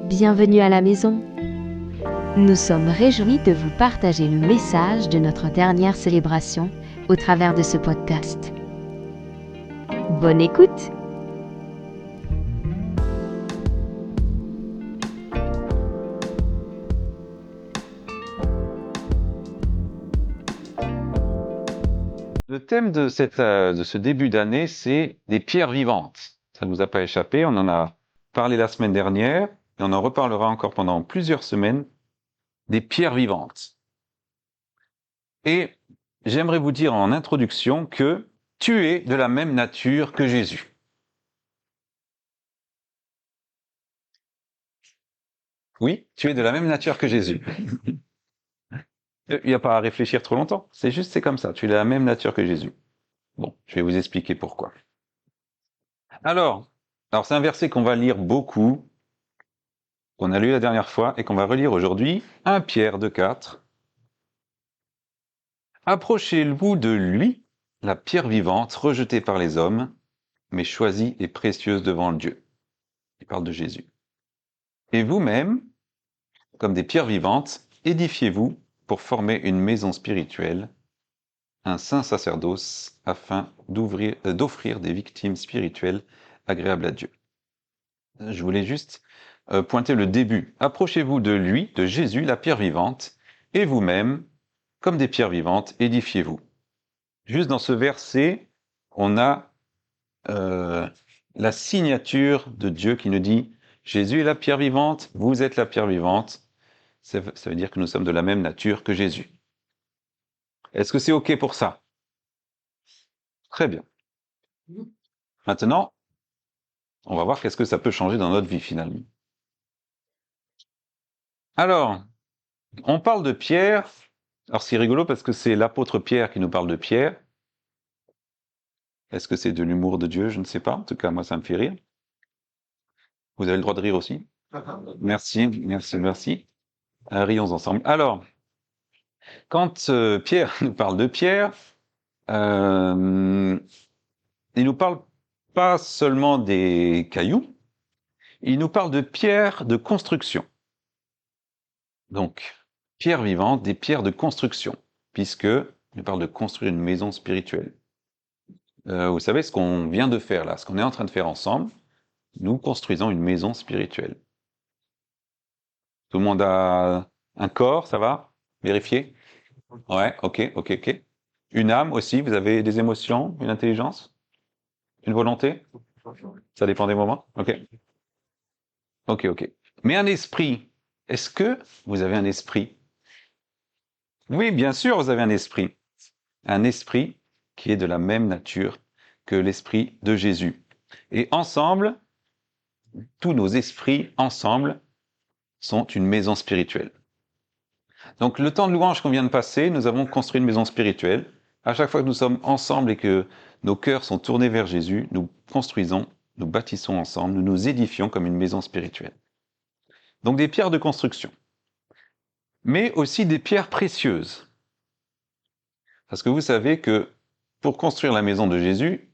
Bienvenue à la maison. Nous sommes réjouis de vous partager le message de notre dernière célébration au travers de ce podcast. Bonne écoute! Le thème de ce début d'année, c'est des pierres vivantes. Ça ne nous a pas échappé, on en a parlé la semaine dernière, et on en reparlera encore pendant plusieurs semaines, des pierres vivantes. Et j'aimerais vous dire en introduction que tu es de la même nature que Jésus. Oui, tu es de la même nature que Jésus. Il n'y a pas à réfléchir trop longtemps, c'est comme ça, tu es de la même nature que Jésus. Bon, je vais vous expliquer pourquoi. Alors c'est un verset qu'on va lire beaucoup, qu'on a lu la dernière fois et qu'on va relire aujourd'hui, 1 Pierre 2,4. Approchez-vous de lui, la pierre vivante rejetée par les hommes, mais choisie et précieuse devant Dieu. Il parle de Jésus. Et vous-même, comme des pierres vivantes, édifiez-vous pour former une maison spirituelle, un saint sacerdoce, afin d'offrir des victimes spirituelles agréables à Dieu. Je voulais juste pointer le début. Approchez-vous de lui, de Jésus, la pierre vivante, et vous-même, comme des pierres vivantes, édifiez-vous. Juste dans ce verset, on a la signature de Dieu qui nous dit « Jésus est la pierre vivante, vous êtes la pierre vivante ». Ça veut dire que nous sommes de la même nature que Jésus. Est-ce que c'est OK pour ça? Très bien. Maintenant, on va voir qu'est-ce que ça peut changer dans notre vie finalement. Alors, on parle de Pierre. Alors c'est rigolo parce que c'est l'apôtre Pierre qui nous parle de Pierre. Est-ce que c'est de l'humour de Dieu? Je ne sais pas. En tout cas, moi, ça me fait rire. Vous avez le droit de rire aussi. Merci, merci, merci. Rions ensemble. Alors, quand Pierre nous parle de Pierre, il nous parle pas seulement des cailloux, il nous parle de pierres de construction. Donc, pierres vivantes, des pierres de construction, puisque il nous parle de construire une maison spirituelle. Vous savez ce qu'on vient de faire là, ce qu'on est en train de faire ensemble, nous construisons une maison spirituelle. Tout le monde a un corps, ça va? Vérifier? Ouais, ok. Une âme aussi, vous avez des émotions, une intelligence? Une volonté? Ça dépend des moments? Ok. Mais un esprit, est-ce que vous avez un esprit? Oui, bien sûr, vous avez un esprit. Un esprit qui est de la même nature que l'esprit de Jésus. Et ensemble, tous nos esprits, ensemble, sont une maison spirituelle. Donc le temps de louange qu'on vient de passer, nous avons construit une maison spirituelle. À chaque fois que nous sommes ensemble et que nos cœurs sont tournés vers Jésus, nous construisons, nous bâtissons ensemble, nous nous édifions comme une maison spirituelle. Donc des pierres de construction, mais aussi des pierres précieuses. Parce que vous savez que pour construire la maison de Jésus,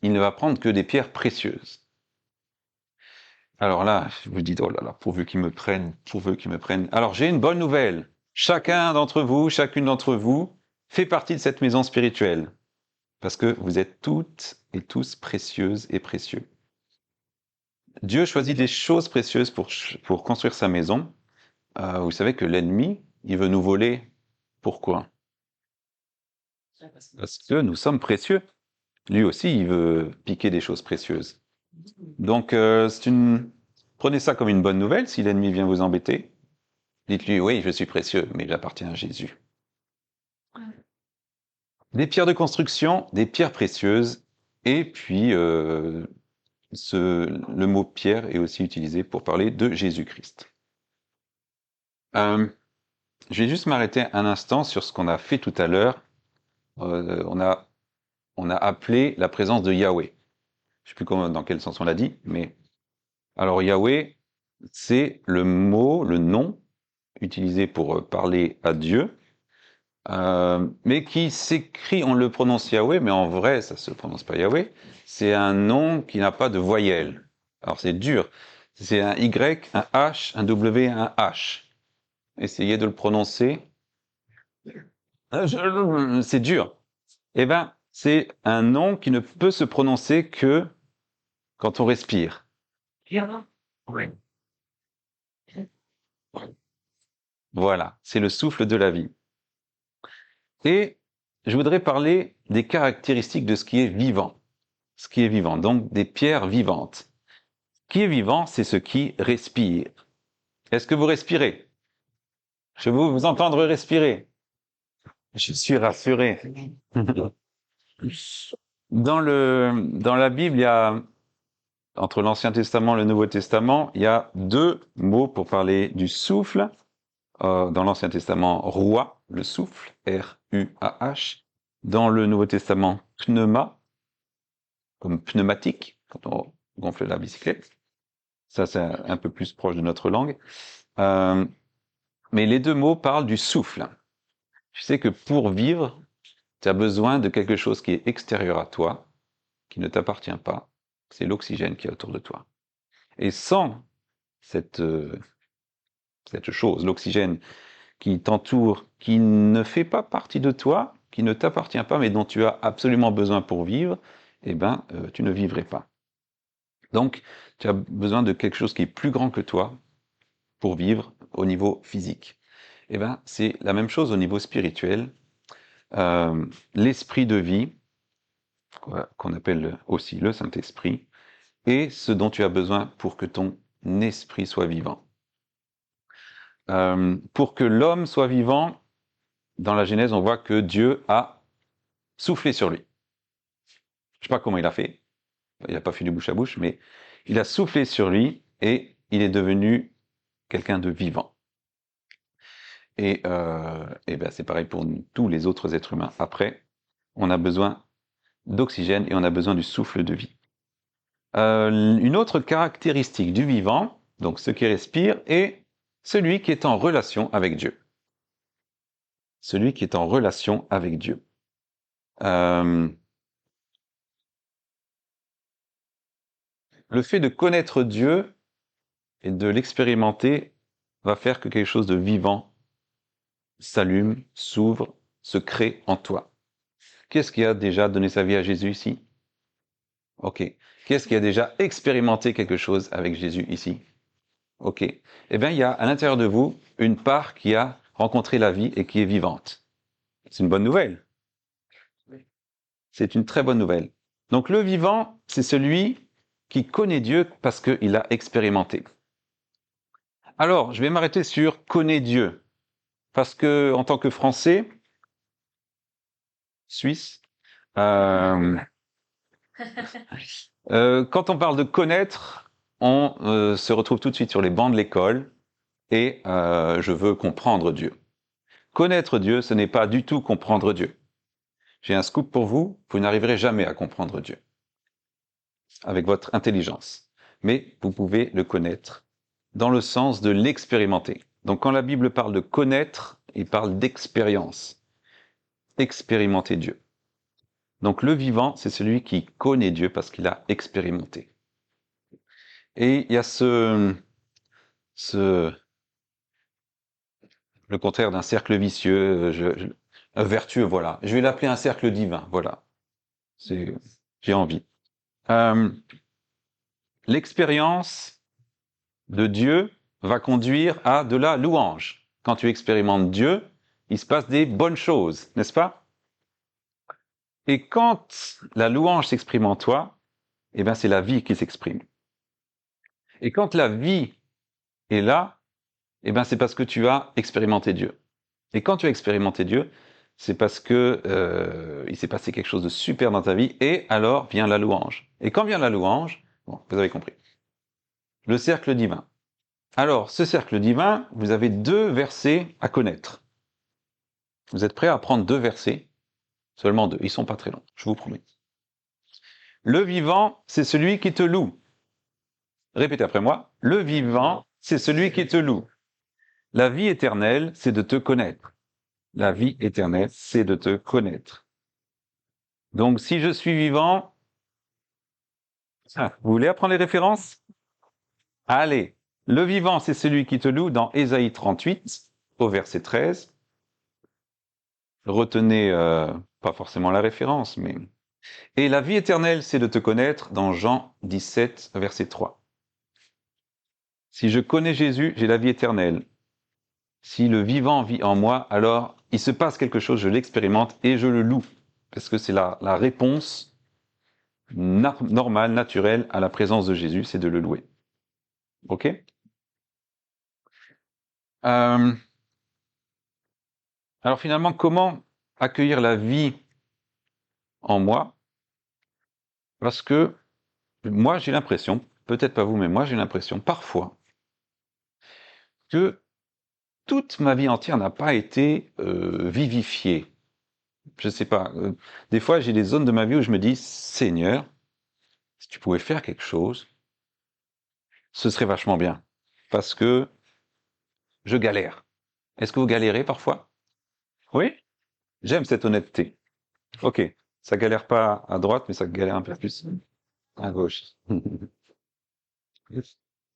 il ne va prendre que des pierres précieuses. Alors là, vous dites, oh là là, pourvu qu'ils me prennent. Alors j'ai une bonne nouvelle. Chacun d'entre vous, chacune d'entre vous, fait partie de cette maison spirituelle. Parce que vous êtes toutes et tous précieuses et précieux. Dieu choisit des choses précieuses pour construire sa maison. Vous savez que l'ennemi, il veut nous voler. Pourquoi? Parce que nous sommes précieux. Lui aussi, il veut piquer des choses précieuses. Donc, prenez ça comme une bonne nouvelle si l'ennemi vient vous embêter. Dites-lui, oui, je suis précieux, mais j'appartiens à Jésus. Des pierres de construction, des pierres précieuses, et puis le mot pierre est aussi utilisé pour parler de Jésus-Christ. Je vais juste m'arrêter un instant sur ce qu'on a fait tout à l'heure. On a appelé la présence de Yahweh. Je ne sais plus dans quel sens on l'a dit, mais alors Yahweh, c'est le mot, le nom utilisé pour parler à Dieu, mais qui s'écrit, on le prononce Yahweh, mais en vrai, ça se prononce pas Yahweh. C'est un nom qui n'a pas de voyelle. Alors c'est dur. C'est un Y, un H, un W, un H. Essayez de le prononcer. C'est dur. Eh bien, c'est un nom qui ne peut se prononcer que quand on respire. Voilà, c'est le souffle de la vie. Et je voudrais parler des caractéristiques de ce qui est vivant. Ce qui est vivant, donc des pierres vivantes. Ce qui est vivant, c'est ce qui respire. Est-ce que vous respirez? Je veux vous entendre respirer. Je suis rassuré. Dans la Bible, il y a, entre l'Ancien Testament et le Nouveau Testament, il y a deux mots pour parler du souffle. Dans l'Ancien Testament, roi, le souffle, R-U-A-H. Dans le Nouveau Testament, pneuma, comme pneumatique, quand on gonfle la bicyclette. Ça, c'est un peu plus proche de notre langue. Mais les deux mots parlent du souffle. Tu sais que pour vivre, tu as besoin de quelque chose qui est extérieur à toi, qui ne t'appartient pas. C'est l'oxygène qui est autour de toi. Et sans cette chose, l'oxygène qui t'entoure, qui ne fait pas partie de toi, qui ne t'appartient pas, mais dont tu as absolument besoin pour vivre, eh ben, tu ne vivrais pas. Donc, tu as besoin de quelque chose qui est plus grand que toi pour vivre au niveau physique. Eh ben, c'est la même chose au niveau spirituel. L'esprit de vie, qu'on appelle aussi le Saint-Esprit, est ce dont tu as besoin pour que ton esprit soit vivant. Pour que l'homme soit vivant, dans la Genèse, on voit que Dieu a soufflé sur lui. Je ne sais pas comment il a fait, il n'a pas fait du bouche à bouche, mais il a soufflé sur lui et il est devenu quelqu'un de vivant. Et ben c'est pareil pour tous les autres êtres humains. Après, on a besoin d'oxygène et on a besoin du souffle de vie. Une autre caractéristique du vivant, donc ce qui respire, est celui qui est en relation avec Dieu. Celui qui est en relation avec Dieu. Le fait de connaître Dieu et de l'expérimenter va faire que quelque chose de vivant s'allume, s'ouvre, se crée en toi. Qu'est-ce qui a déjà donné sa vie à Jésus ici? Ok. Qu'est-ce qui a déjà expérimenté quelque chose avec Jésus ici? Ok. Eh bien, il y a à l'intérieur de vous une part qui a rencontré la vie et qui est vivante. C'est une bonne nouvelle. C'est une très bonne nouvelle. Donc le vivant, c'est celui qui connaît Dieu parce qu'il a expérimenté. Alors, je vais m'arrêter sur connaît Dieu. Parce que, en tant que Français, Suisse, quand on parle de connaître, on se retrouve tout de suite sur les bancs de l'école et je veux comprendre Dieu. Connaître Dieu, ce n'est pas du tout comprendre Dieu. J'ai un scoop pour vous, vous n'arriverez jamais à comprendre Dieu avec votre intelligence. Mais vous pouvez le connaître dans le sens de l'expérimenter. Donc quand la Bible parle de connaître, il parle d'expérience. Expérimenter Dieu. Donc le vivant, c'est celui qui connaît Dieu parce qu'il a expérimenté. Et il y a le contraire d'un cercle vicieux, vertueux, voilà. Je vais l'appeler un cercle divin, voilà. J'ai envie. L'expérience de Dieu va conduire à de la louange. Quand tu expérimentes Dieu, il se passe des bonnes choses, n'est-ce pas? Et quand la louange s'exprime en toi, eh bien c'est la vie qui s'exprime. Et quand la vie est là, eh bien c'est parce que tu as expérimenté Dieu. Et quand tu as expérimenté Dieu, c'est parce que il s'est passé quelque chose de super dans ta vie, et alors vient la louange. Et quand vient la louange, bon, vous avez compris. Le cercle divin. Alors, ce cercle divin, vous avez deux versets à connaître. Vous êtes prêts à prendre deux versets? Seulement deux, ils sont pas très longs, je vous promets. Le vivant, c'est celui qui te loue. Répétez après moi. Le vivant, c'est celui qui te loue. La vie éternelle, c'est de te connaître. La vie éternelle, c'est de te connaître. Donc, si je suis vivant, vous voulez apprendre les références? Allez, le vivant, c'est celui qui te loue dans Ésaïe 38, au verset 13. Retenez pas forcément la référence, mais... Et la vie éternelle, c'est de te connaître dans Jean 17, verset 3. Si je connais Jésus, j'ai la vie éternelle. Si le vivant vit en moi, alors il se passe quelque chose, je l'expérimente et je le loue. Parce que c'est la réponse normale, naturelle à la présence de Jésus, c'est de le louer. Ok Alors finalement, comment accueillir la vie en moi? Parce que moi, j'ai l'impression, peut-être pas vous, mais moi, j'ai l'impression parfois que toute ma vie entière n'a pas été vivifiée. Je sais pas. Des fois, j'ai des zones de ma vie où je me dis, Seigneur, si tu pouvais faire quelque chose, ce serait vachement bien. Parce que je galère. Est-ce que vous galérez parfois? Oui? J'aime cette honnêteté. Ok. Ça galère pas à droite, mais ça galère un peu plus à gauche.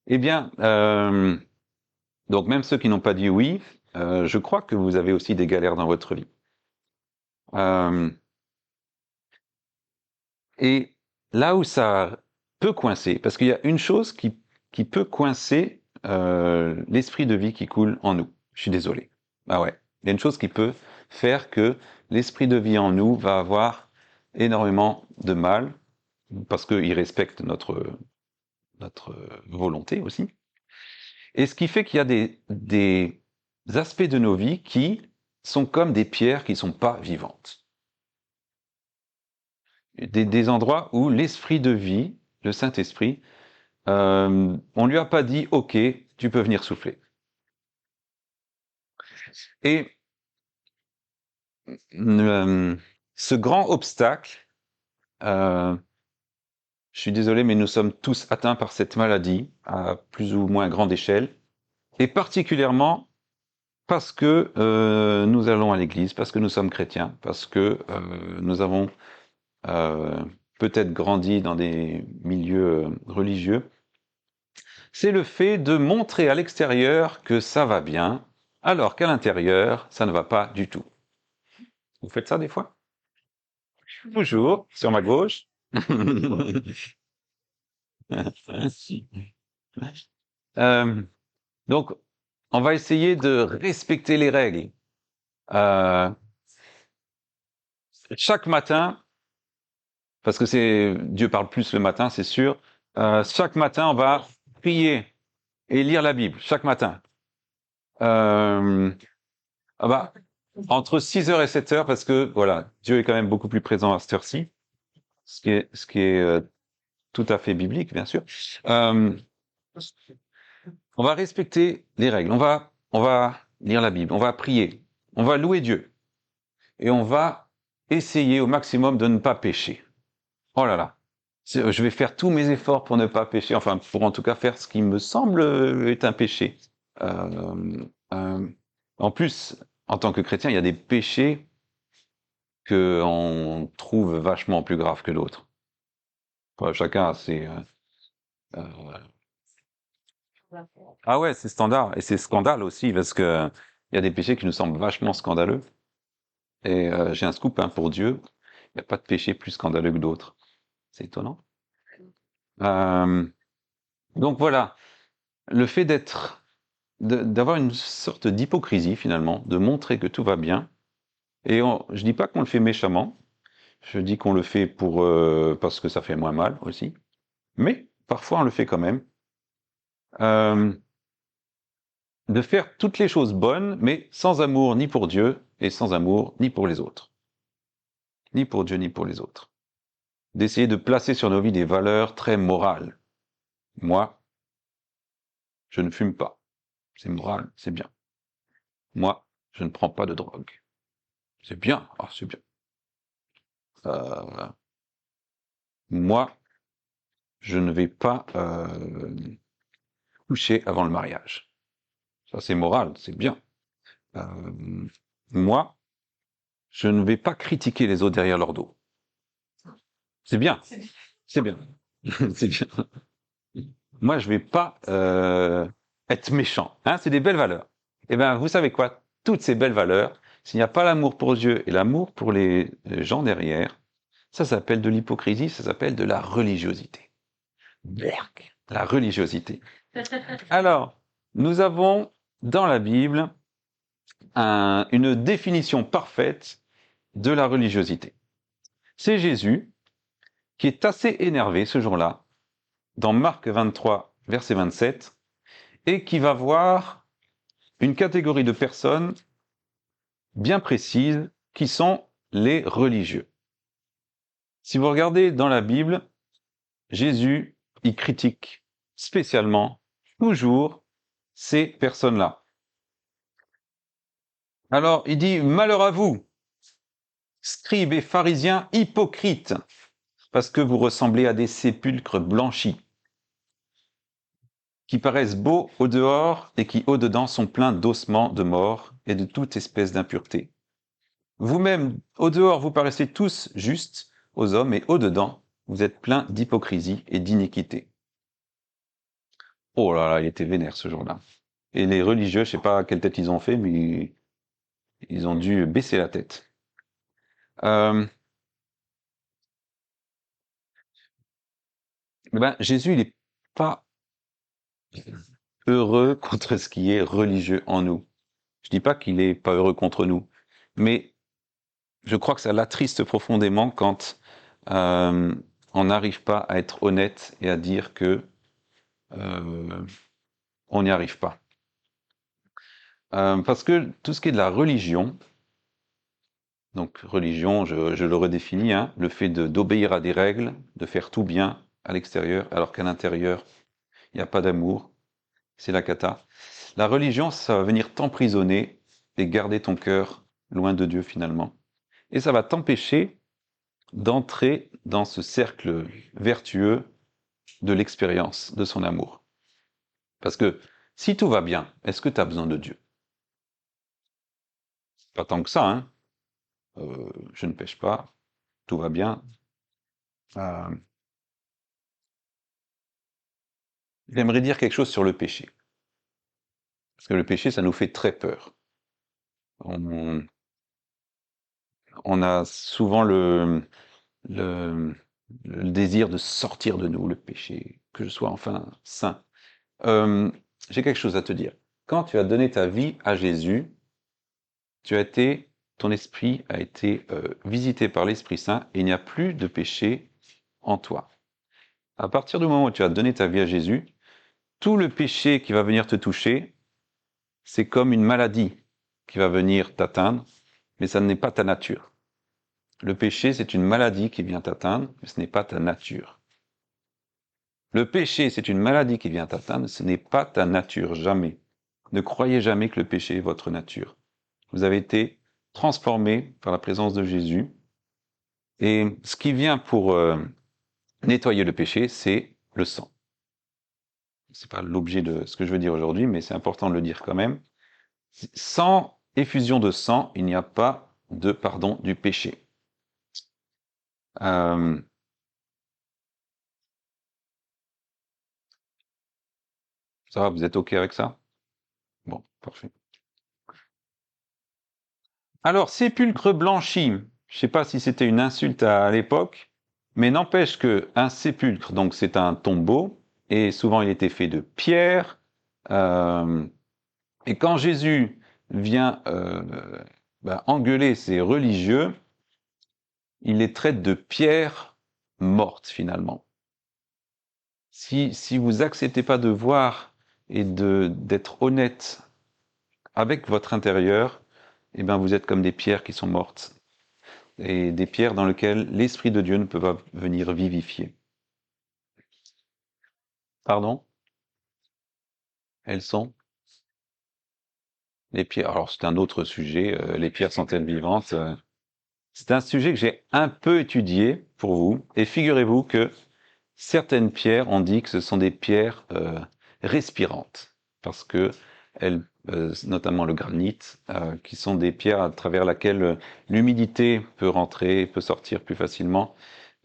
Eh bien, donc même ceux qui n'ont pas dit oui, je crois que vous avez aussi des galères dans votre vie. Et là où ça peut coincer, parce qu'il y a une chose qui peut coincer l'esprit de vie qui coule en nous. Je suis désolé. Ah ouais. Il y a une chose qui peut faire que l'esprit de vie en nous va avoir énormément de mal, parce qu'il respecte notre volonté aussi. Et ce qui fait qu'il y a des aspects de nos vies qui sont comme des pierres qui ne sont pas vivantes. Des endroits où l'esprit de vie, le Saint-Esprit, on lui a pas dit « Ok, tu peux venir souffler ». Et ce grand obstacle, je suis désolé, mais nous sommes tous atteints par cette maladie à plus ou moins grande échelle, et particulièrement parce que nous allons à l'église, parce que nous sommes chrétiens, parce que nous avons peut-être grandi dans des milieux religieux, c'est le fait de montrer à l'extérieur que ça va bien, alors qu'à l'intérieur, ça ne va pas du tout. Vous faites ça des fois? Toujours, sur ma gauche. Euh, donc, on va essayer de respecter les règles. Chaque matin, parce que Dieu parle plus le matin, c'est sûr. Chaque matin, on va prier et lire la Bible, chaque matin. Ah bah, entre 6 heures et 7 heures, parce que voilà, Dieu est quand même beaucoup plus présent à cette heure-ci, ce qui est tout à fait biblique, bien sûr. On va respecter les règles, on va lire la Bible, on va prier, on va louer Dieu, et on va essayer au maximum de ne pas pécher. Oh là là, je vais faire tous mes efforts pour ne pas pécher, enfin pour en tout cas faire ce qui me semble être un péché. En plus, en tant que chrétien, il y a des péchés qu'on trouve vachement plus graves que d'autres. Enfin, chacun a ses... euh, Ah ouais, c'est standard. Et c'est scandale aussi, parce que il y a des péchés qui nous semblent vachement scandaleux. Et j'ai un scoop hein, pour Dieu, il n'y a pas de péché plus scandaleux que d'autres. C'est étonnant. Euh, donc voilà, le fait d'avoir une sorte d'hypocrisie finalement, de montrer que tout va bien. Et je dis pas qu'on le fait méchamment, je dis qu'on le fait parce que ça fait moins mal aussi. Mais parfois on le fait quand même. Euh, de faire toutes les choses bonnes, mais sans amour ni pour Dieu et sans amour ni pour les autres. Ni pour Dieu ni pour les autres. D'essayer de placer sur nos vies des valeurs très morales. Moi, je ne fume pas. C'est moral, c'est bien. Moi, je ne prends pas de drogue. C'est bien, ah, c'est bien. Moi, je ne vais pas coucher avant le mariage. Ça, c'est moral, c'est bien. Moi, je ne vais pas critiquer les autres derrière leur dos. C'est bien. C'est bien. C'est bien. moi, je vais pas être méchant. Hein, c'est des belles valeurs. Eh bien, vous savez quoi? Toutes ces belles valeurs, s'il n'y a pas l'amour pour Dieu et l'amour pour les gens derrière, ça s'appelle de l'hypocrisie, ça s'appelle de la religiosité. Berk, la religiosité. Alors, nous avons dans la Bible une définition parfaite de la religiosité. C'est Jésus qui est assez énervé ce jour-là, dans Marc 23, verset 27, et qui va voir une catégorie de personnes bien précises qui sont les religieux. Si vous regardez dans la Bible, Jésus, il critique spécialement, toujours, ces personnes-là. Alors, il dit, malheur à vous, scribes et pharisiens hypocrites, parce que vous ressemblez à des sépulcres blanchis, qui paraissent beaux au dehors et qui au dedans sont pleins d'ossements de mort et de toute espèce d'impureté. Vous-même, au dehors, vous paraissez tous justes aux hommes, et au dedans, vous êtes pleins d'hypocrisie et d'iniquité. Oh là là, il était vénère ce jour-là. Et les religieux, je sais pas quelle tête ils ont fait, mais ils ont dû baisser la tête. Jésus, il n'est pas heureux contre ce qui est religieux en nous. Je dis pas qu'il est pas heureux contre nous, mais je crois que ça l'attriste profondément quand on n'arrive pas à être honnête et à dire que on n'y arrive pas. Parce que tout ce qui est de la religion, donc religion, je le redéfinis, hein, le fait d'obéir à des règles, de faire tout bien à l'extérieur, alors qu'à l'intérieur, il n'y a pas d'amour, c'est la cata. La religion, ça va venir t'emprisonner et garder ton cœur loin de Dieu finalement. Et ça va t'empêcher d'entrer dans ce cercle vertueux de l'expérience de son amour. Parce que si tout va bien, est-ce que tu as besoin de Dieu? Pas tant que ça, hein. Je ne pêche pas, tout va bien. J'aimerais dire quelque chose sur le péché. Parce que le péché, ça nous fait très peur. On, on a souvent le, le désir de sortir de nous le péché, que je sois enfin saint. J'ai quelque chose à te dire. Quand tu as donné ta vie à Jésus, ton esprit a été visité par l'Esprit Saint et il n'y a plus de péché en toi. À partir du moment où tu as donné ta vie à Jésus, tout le péché qui va venir te toucher, c'est comme une maladie qui va venir t'atteindre, mais ça n'est pas ta nature. Le péché, c'est une maladie qui vient t'atteindre, mais ce n'est pas ta nature. Le péché, c'est une maladie qui vient t'atteindre, ce n'est pas ta nature, jamais. Ne croyez jamais que le péché est votre nature. Vous avez été transformé par la présence de Jésus, et ce qui vient pour nettoyer le péché, c'est le sang. C'est pas l'objet de ce que je veux dire aujourd'hui, mais c'est important de le dire quand même. Sans effusion de sang, il n'y a pas de pardon du péché. Ça va, vous êtes OK avec ça? Bon, parfait. Alors, sépulcre blanchi, je ne sais pas si c'était une insulte à l'époque, mais n'empêche qu'un sépulcre, donc c'est un tombeau, et souvent il était fait de pierre, et quand Jésus vient engueuler ces religieux, il les traite de pierres mortes finalement. Si vous acceptez pas de voir et d'être honnête avec votre intérieur, eh ben vous êtes comme des pierres qui sont mortes et des pierres dans lesquelles l'Esprit de Dieu ne peut pas venir vivifier. Pardon? Elles sont les pierres. Alors c'est un autre sujet. Les pierres sont-elles vivantes? C'est un sujet que j'ai un peu étudié pour vous. Et figurez-vous que certaines pierres, on dit que ce sont des pierres respirantes, parce que elles, notamment le granit, qui sont des pierres à travers lesquelles l'humidité peut rentrer, peut sortir plus facilement.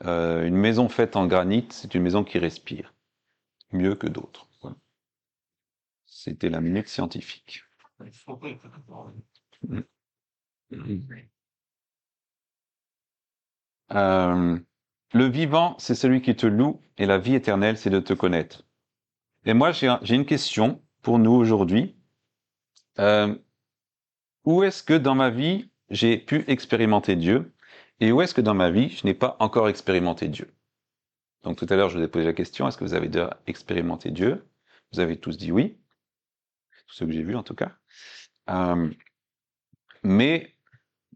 Une maison faite en granit, c'est une maison qui respire. mieux que d'autres. Voilà. C'était la minute scientifique. Euh, le vivant, c'est celui qui te loue, et la vie éternelle, c'est de te connaître. Et moi, j'ai une question pour nous aujourd'hui. Où est-ce que dans ma vie, j'ai pu expérimenter Dieu, et où est-ce que dans ma vie, je n'ai pas encore expérimenté Dieu? Donc tout à l'heure, je vous ai posé la question, est-ce que vous avez déjà expérimenté Dieu? Vous avez tous dit oui, tous ceux que j'ai vus en tout cas. Mais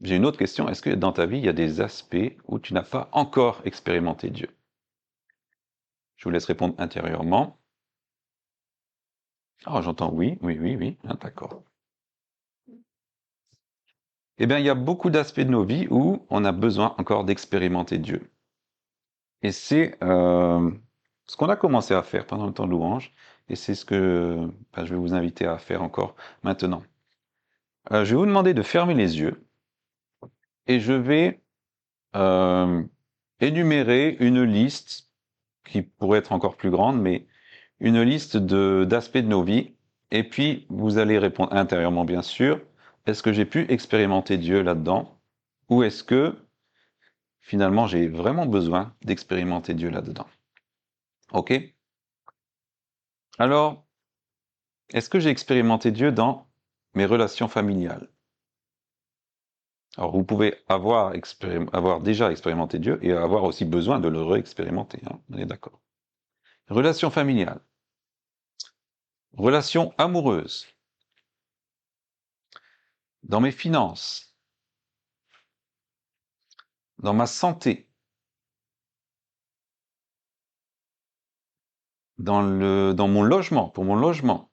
j'ai une autre question, est-ce que dans ta vie, il y a des aspects où tu n'as pas encore expérimenté Dieu? Je vous laisse répondre intérieurement. Oh, j'entends oui, oui, oui, oui, ah, d'accord. Eh bien, il y a beaucoup d'aspects de nos vies où on a besoin encore d'expérimenter Dieu. Et c'est ce qu'on a commencé à faire pendant le temps de louange, et c'est ce que je vais vous inviter à faire encore maintenant. Je vais vous demander de fermer les yeux, et je vais énumérer une liste qui pourrait être encore plus grande, mais une liste d'aspects de nos vies, et puis vous allez répondre intérieurement, bien sûr, est-ce que j'ai pu expérimenter Dieu là-dedans, ou est-ce que finalement j'ai vraiment besoin d'expérimenter Dieu là-dedans? Ok? Alors, est-ce que j'ai expérimenté Dieu dans mes relations familiales? Alors, vous pouvez avoir déjà expérimenté Dieu et avoir aussi besoin de le réexpérimenter, hein, on est d'accord. Relations familiales, relations amoureuses, dans mes finances, dans ma santé, dans mon logement, pour mon logement,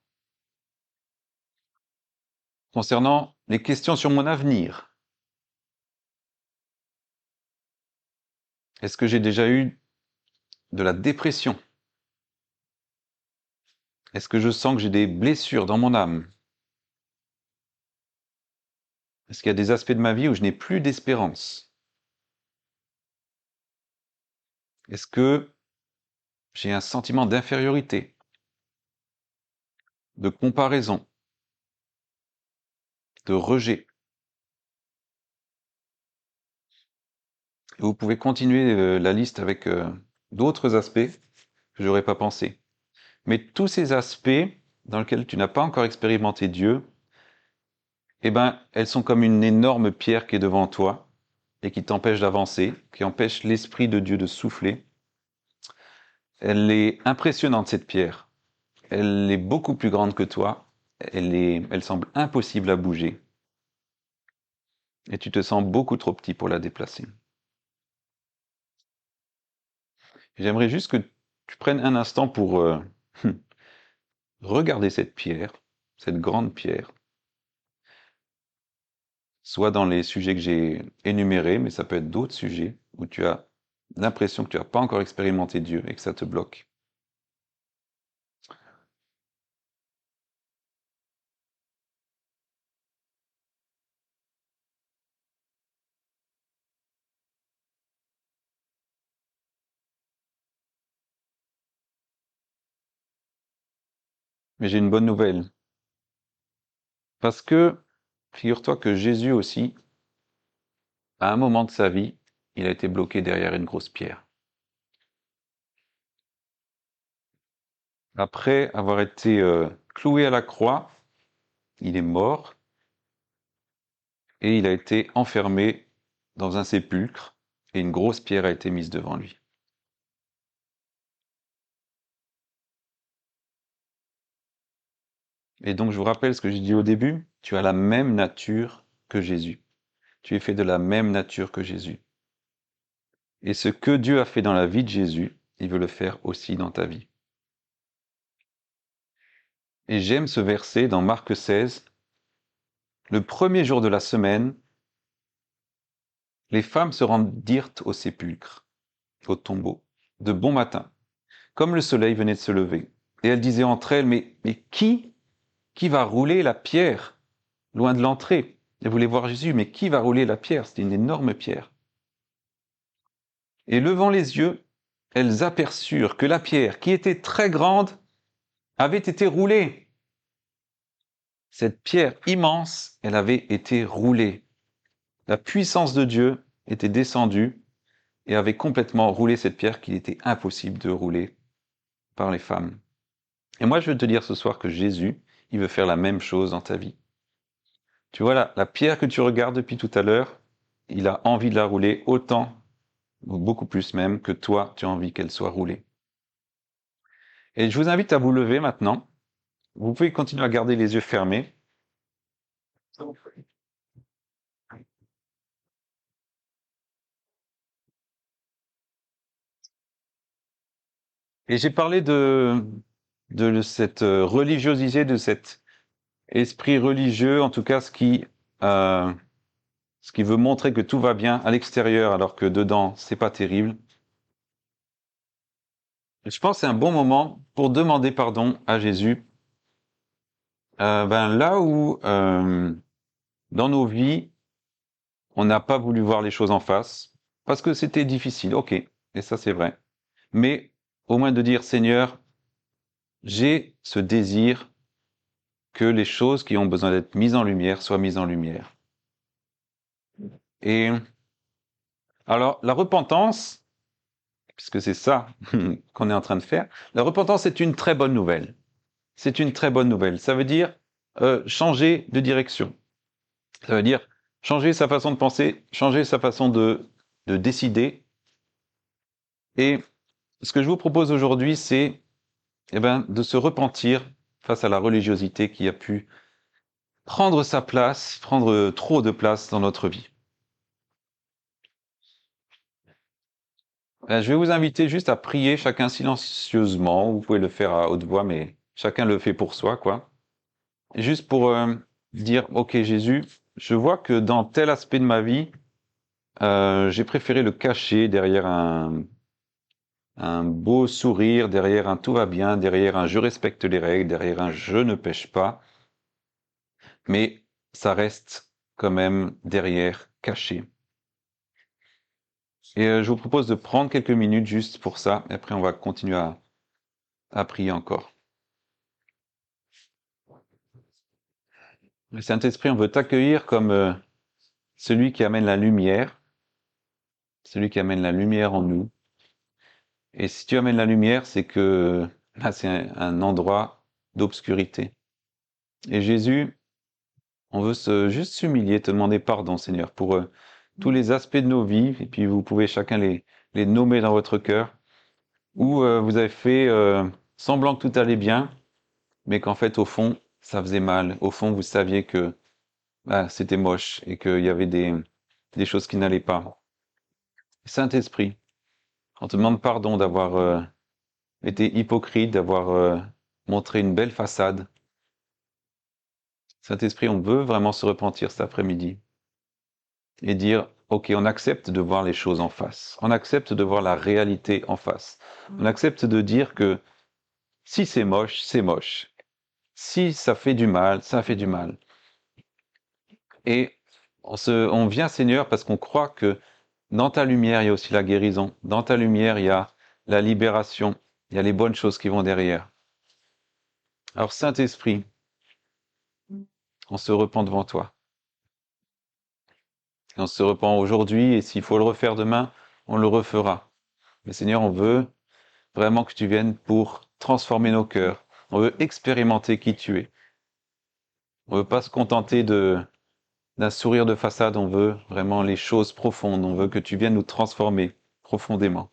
concernant les questions sur mon avenir. Est-ce que j'ai déjà eu de la dépression? Est-ce que je sens que j'ai des blessures dans mon âme? Est-ce qu'il y a des aspects de ma vie où je n'ai plus d'espérance? Est-ce que j'ai un sentiment d'infériorité, de comparaison, de rejet? Et vous pouvez continuer la liste avec d'autres aspects que j'aurais pas pensé. Mais tous ces aspects dans lesquels tu n'as pas encore expérimenté Dieu, eh ben, elles sont comme une énorme pierre qui est devant toi et qui t'empêche d'avancer, qui empêche l'Esprit de Dieu de souffler. Elle est impressionnante, cette pierre. Elle est beaucoup plus grande que toi. Elle semble impossible à bouger. Et tu te sens beaucoup trop petit pour la déplacer. J'aimerais juste que tu prennes un instant pour regarder cette pierre, cette grande pierre, soit dans les sujets que j'ai énumérés, mais ça peut être d'autres sujets où tu as l'impression que tu n'as pas encore expérimenté Dieu et que ça te bloque. Mais j'ai une bonne nouvelle. Parce que, figure-toi que Jésus aussi, à un moment de sa vie, il a été bloqué derrière une grosse pierre. Après avoir été cloué à la croix, il est mort et il a été enfermé dans un sépulcre et une grosse pierre a été mise devant lui. Et donc je vous rappelle ce que j'ai dit au début, tu as la même nature que Jésus. Tu es fait de la même nature que Jésus. Et ce que Dieu a fait dans la vie de Jésus, il veut le faire aussi dans ta vie. Et j'aime ce verset dans Marc 16. Le premier jour de la semaine, les femmes se rendirent au sépulcre, au tombeau, de bon matin, comme le soleil venait de se lever. Et elles disaient entre elles, mais qui va rouler la pierre loin de l'entrée? Elles voulaient voir Jésus, mais qui va rouler la pierre? C'était une énorme pierre. Et levant les yeux, elles aperçurent que la pierre, qui était très grande, avait été roulée. Cette pierre immense, elle avait été roulée. La puissance de Dieu était descendue et avait complètement roulé cette pierre qu'il était impossible de rouler par les femmes. Et moi, je veux te dire ce soir que Jésus, il veut faire la même chose dans ta vie. Tu vois, la pierre que tu regardes depuis tout à l'heure, il a envie de la rouler autant, ou beaucoup plus même, que toi, tu as envie qu'elle soit roulée. Et je vous invite à vous lever maintenant. Vous pouvez continuer à garder les yeux fermés. Et j'ai parlé de cette religiosité, de cet esprit religieux, en tout cas euh, ce qui veut montrer que tout va bien à l'extérieur, alors que dedans, c'est pas terrible. Et je pense que c'est un bon moment pour demander pardon à Jésus. Là où dans nos vies, on n'a pas voulu voir les choses en face, parce que c'était difficile, ok, et ça c'est vrai. Mais au moins de dire, Seigneur, j'ai ce désir que les choses qui ont besoin d'être mises en lumière soient mises en lumière. Et alors, la repentance, puisque c'est ça qu'on est en train de faire, la repentance est une très bonne nouvelle. C'est une très bonne nouvelle. Ça veut dire changer de direction. Ça veut dire changer sa façon de penser, changer sa façon de décider. Et ce que je vous propose aujourd'hui, c'est de se repentir face à la religiosité qui a pu prendre sa place, prendre trop de place dans notre vie. Je vais vous inviter juste à prier chacun silencieusement. Vous pouvez le faire à haute voix, mais chacun le fait pour soi, quoi. Juste pour dire, ok Jésus, je vois que dans tel aspect de ma vie, j'ai préféré le cacher derrière un beau sourire, derrière un tout va bien, derrière un je respecte les règles, derrière un je ne pêche pas, mais ça reste quand même derrière, caché. Et je vous propose de prendre quelques minutes juste pour ça, et après on va continuer à prier encore. Le Saint-Esprit, on veut t'accueillir comme celui qui amène la lumière en nous. Et si tu amènes la lumière, c'est que là, c'est un endroit d'obscurité. Et Jésus, on veut juste s'humilier, te demander pardon, Seigneur, pour tous les aspects de nos vies, et puis vous pouvez chacun les nommer dans votre cœur, où vous avez fait semblant que tout allait bien, mais qu'en fait, au fond, ça faisait mal. Au fond, vous saviez que c'était moche et qu'il y avait des choses qui n'allaient pas. Saint-Esprit, on te demande pardon d'avoir été hypocrite, d'avoir montré une belle façade. Saint-Esprit, on veut vraiment se repentir cet après-midi et dire, ok, on accepte de voir les choses en face, on accepte de voir la réalité en face, on accepte de dire que si c'est moche, c'est moche. Si ça fait du mal, ça fait du mal. Et on vient, Seigneur, parce qu'on croit que dans ta lumière, il y a aussi la guérison. Dans ta lumière, il y a la libération. Il y a les bonnes choses qui vont derrière. Alors, Saint-Esprit, on se repent devant toi. Et on se repent aujourd'hui, et s'il faut le refaire demain, on le refera. Mais Seigneur, on veut vraiment que tu viennes pour transformer nos cœurs. On veut expérimenter qui tu es. On veut pas se contenter d'un sourire de façade, on veut vraiment les choses profondes. On veut que tu viennes nous transformer profondément.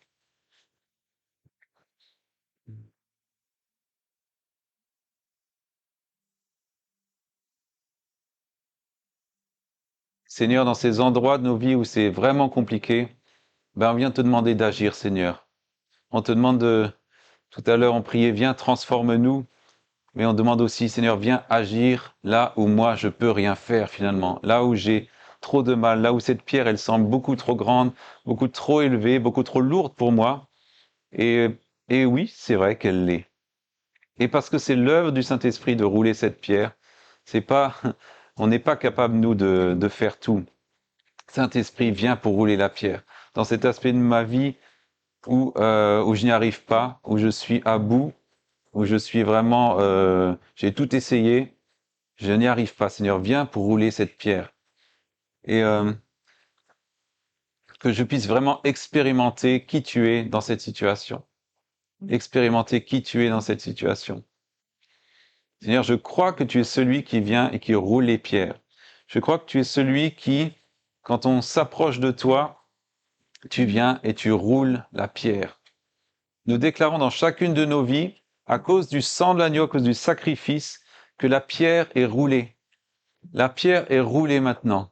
Seigneur, dans ces endroits de nos vies où c'est vraiment compliqué, on vient te demander d'agir, Seigneur. On te demande tout à l'heure, on priait, viens, transforme-nous. Mais on demande aussi, Seigneur, viens agir là où moi je peux rien faire finalement, là où j'ai trop de mal, là où cette pierre elle semble beaucoup trop grande, beaucoup trop élevée, beaucoup trop lourde pour moi. Et, et oui, c'est vrai qu'elle l'est. Et parce que c'est l'œuvre du Saint-Esprit de rouler cette pierre, c'est pas, on n'est pas capable nous de faire tout. Saint-Esprit, viens pour rouler la pierre. Dans cet aspect de ma vie, où je n'y arrive pas, où je suis à bout, où je suis vraiment, j'ai tout essayé, je n'y arrive pas. Seigneur, viens pour rouler cette pierre. Et que je puisse vraiment expérimenter qui tu es dans cette situation. Expérimenter qui tu es dans cette situation. Seigneur, je crois que tu es celui qui vient et qui roule les pierres. Je crois que tu es celui qui, quand on s'approche de toi, tu viens et tu roules la pierre. Nous déclarons dans chacune de nos vies, à cause du sang de l'agneau, à cause du sacrifice, que la pierre est roulée. La pierre est roulée maintenant.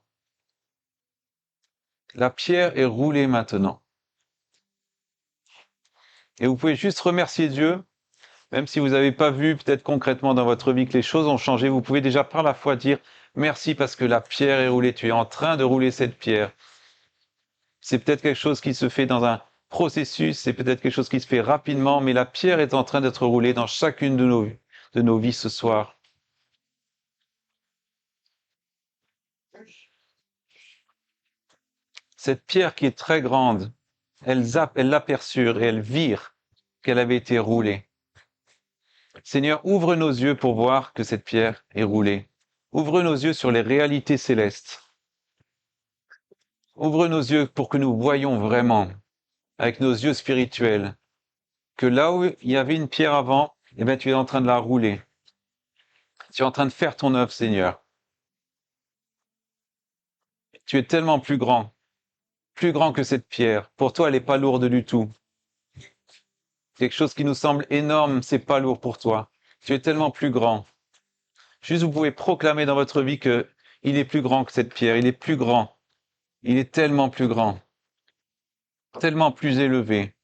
La pierre est roulée maintenant. Et vous pouvez juste remercier Dieu, même si vous n'avez pas vu peut-être concrètement dans votre vie que les choses ont changé, vous pouvez déjà par la foi dire merci parce que la pierre est roulée, tu es en train de rouler cette pierre. C'est peut-être quelque chose qui se fait dans un processus, c'est peut-être quelque chose qui se fait rapidement, mais la pierre est en train d'être roulée dans chacune de nos vies ce soir. Cette pierre qui est très grande, elle l'aperçurent et elle virent qu'elle avait été roulée. Seigneur, ouvre nos yeux pour voir que cette pierre est roulée. Ouvre nos yeux sur les réalités célestes. Ouvre nos yeux pour que nous voyions vraiment, avec nos yeux spirituels, que là où il y avait une pierre avant, eh bien, tu es en train de la rouler. Tu es en train de faire ton œuvre, Seigneur. Tu es tellement plus grand que cette pierre. Pour toi, elle n'est pas lourde du tout. Quelque chose qui nous semble énorme, c'est pas lourd pour toi. Tu es tellement plus grand. Juste, vous pouvez proclamer dans votre vie que il est plus grand que cette pierre. Il est plus grand. Il est tellement plus grand. Tellement plus élevé.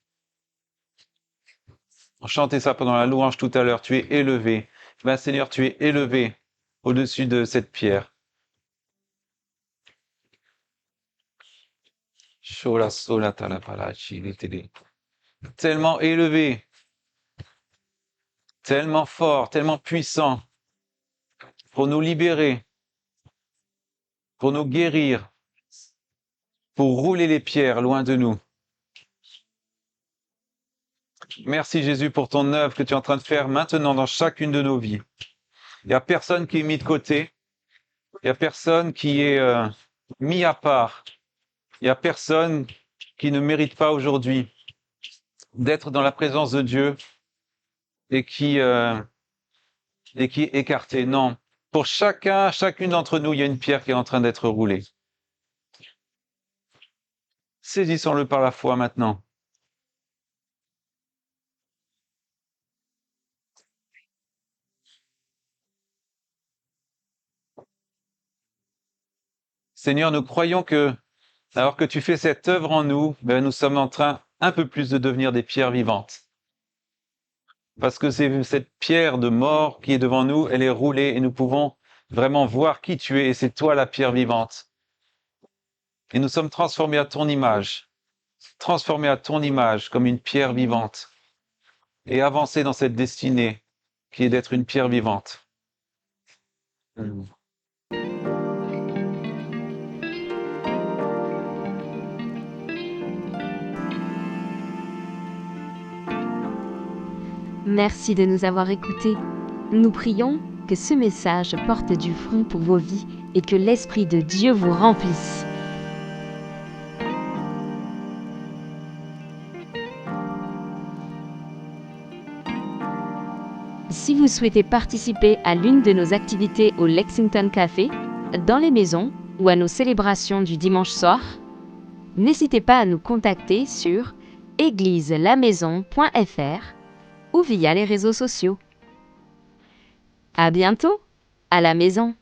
On chantait ça pendant la louange tout à l'heure. Tu es élevé. Ben, Seigneur, tu es élevé au-dessus de cette pierre. Tellement élevé, tellement fort, tellement puissant pour nous libérer, pour nous guérir, pour rouler les pierres loin de nous. Merci Jésus pour ton œuvre que tu es en train de faire maintenant dans chacune de nos vies. Il n'y a personne qui est mis de côté, il n'y a personne qui est mis à part, il n'y a personne qui ne mérite pas aujourd'hui d'être dans la présence de Dieu et qui est écarté. Non, pour chacune d'entre nous, il y a une pierre qui est en train d'être roulée. Saisissons-le par la foi maintenant. Seigneur, nous croyons que, alors que tu fais cette œuvre en nous, ben, nous sommes en train un peu plus de devenir des pierres vivantes. Parce que c'est cette pierre de mort qui est devant nous, elle est roulée et nous pouvons vraiment voir qui tu es et c'est toi la pierre vivante. Et nous sommes transformés à ton image comme une pierre vivante et avancer dans cette destinée qui est d'être une pierre vivante. Merci de nous avoir écoutés. Nous prions que ce message porte du fruit pour vos vies et que l'Esprit de Dieu vous remplisse. Si vous souhaitez participer à l'une de nos activités au Lexington Café, dans les maisons ou à nos célébrations du dimanche soir, n'hésitez pas à nous contacter sur égliselamaison.fr ou via les réseaux sociaux. À bientôt, à la maison.